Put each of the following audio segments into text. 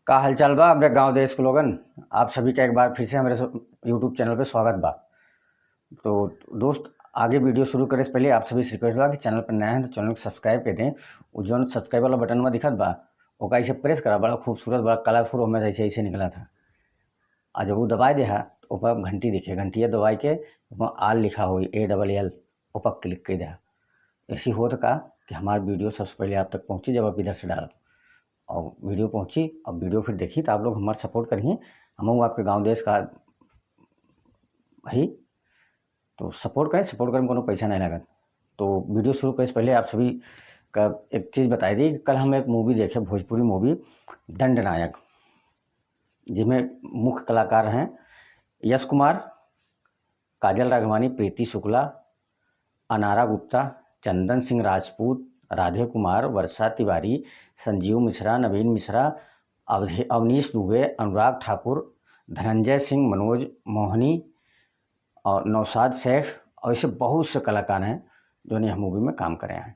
का हालचाल बा हमरे गांव देश के लोगन। आप सभी का एक बार फिर से हमारे यूट्यूब चैनल पे स्वागत बा। तो दोस्त, आगे वीडियो शुरू करे से पहले आप सभी से रिक्वेस्ट बा कि चैनल पर नया है तो चैनल को सब्सक्राइब कर दें। वो जो सब्सक्राइब वाला बटन में दिखत बा ओका ऐसे प्रेस करा, बड़ा खूबसूरत बड़ा कलरफुल हमें ऐसे ऐसे निकला था। आज जब वो दबाए दे हा तो ऊपर घंटी दिखे, घंटिया दबाई के ऊपर आल लिखा हो ALL ऊपर क्लिक कर दे। ऐसी हो तो का कि हमारा वीडियो सबसे पहले आप तक पहुँची जब आप इधर से डाल और वीडियो पहुंची और वीडियो फिर देखी तो आप लोग हमारा सपोर्ट करिए। हम आपके गांव देश का भाई, तो सपोर्ट करें। सपोर्ट करें, कोनो पैसा नहीं लगा। तो वीडियो शुरू करने से पहले आप सभी का एक चीज़ बताई दी कि कल हम एक मूवी देखे, भोजपुरी मूवी दंड नायक, जिसमें मुख्य कलाकार हैं यश कुमार, काजल राघवानी, प्रीति शुक्ला, अनारा गुप्ता, चंदन सिंह राजपूत, राधे कुमार, वर्षा तिवारी, संजीव मिश्रा, नवीन मिश्रा, अवनीश दुबे, अनुराग ठाकुर, धनंजय सिंह, मनोज मोहनी और नौशाद शेख और ऐसे बहुत से कलाकार हैं जो ने यह मूवी में काम करे हैं।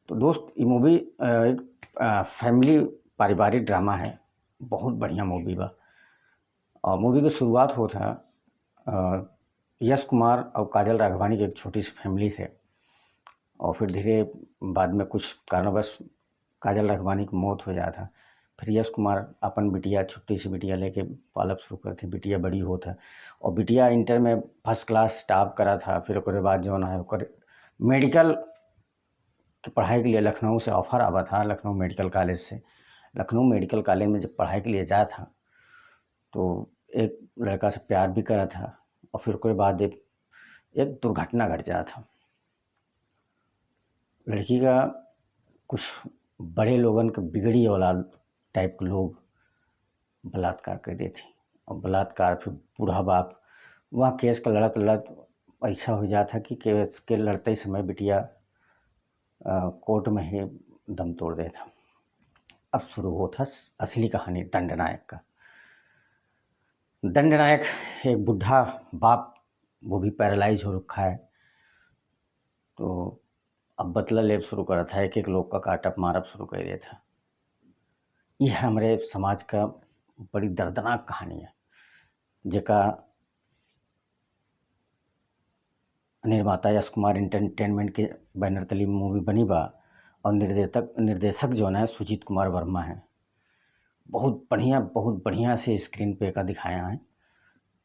तो दोस्त, ये मूवी एक फैमिली पारिवारिक ड्रामा है, बहुत बढ़िया मूवी बा। और मूवी की शुरुआत हो था यश कुमार और काजल राघवानी की एक छोटी सी फैमिली से, और फिर धीरे बाद में कुछ कारणवश काजल राघवानी की मौत हो जाता। फिर यश कुमार अपन बिटिया, छोटी सी बिटिया लेके पालब शुरू करते। बिटिया बड़ी होता और बिटिया इंटर में फर्स्ट क्लास टॉप करा था। फिर उसके बाद जो है मेडिकल की पढ़ाई के लिए लखनऊ से ऑफर आवा था, लखनऊ मेडिकल कॉलेज से। लखनऊ मेडिकल कॉलेज में जब पढ़ाई के लिए जाया था तो एक लड़का से प्यार भी करा था और फिर उसके बाद एक दुर्घटना घट जाता था। लड़की का कुछ बड़े लोगन के बिगड़ी औलाद टाइप के लोग बलात्कार कर देते और बलात्कार फिर बूढ़ा बाप वहाँ केस का लड़त लड़त ऐसा हो जाता कि केस के लड़ते समय बिटिया कोर्ट में ही दम तोड़ देता। अब शुरू होता असली कहानी दंडनायक का। दंडनायक एक बुढ़ा बाप, वो भी पैरालाइज हो रखा है। तो अब बदला लेब शुरू करा था, एक एक लोग का काटअप मारप शुरू कर दिया था। यह हमारे समाज का बड़ी दर्दनाक कहानी है, जेका निर्माता यश कुमार एंटरटेनमेंट के बैनर तली मूवी बनी बा और निर्देशक जो है सुजीत कुमार वर्मा है। बहुत बढ़िया से स्क्रीन पे का दिखाया है।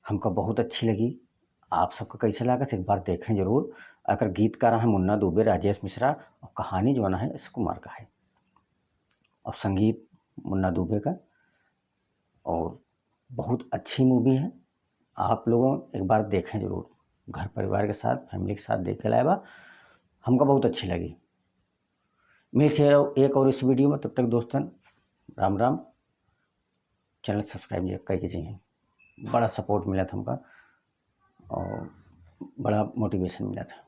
हमको बहुत अच्छी लगी। आप सबको कैसे लगा एक बार देखें जरूर। अगर गीतकार हैं मुन्ना दुबे, राजेश मिश्रा, और कहानी जो है यश कुमार का है और संगीत मुन्ना दुबे का, और बहुत अच्छी मूवी है। आप लोगों एक बार देखें जरूर, घर परिवार के साथ, फैमिली के साथ देखे लाएगा। हमको बहुत अच्छी लगी। मिलते हैं एक और इस वीडियो में, तब तक दोस्तन राम राम। चैनल सब्सक्राइब कर कीजिए। बड़ा सपोर्ट मिला था हमका और बड़ा मोटिवेशन मिला था।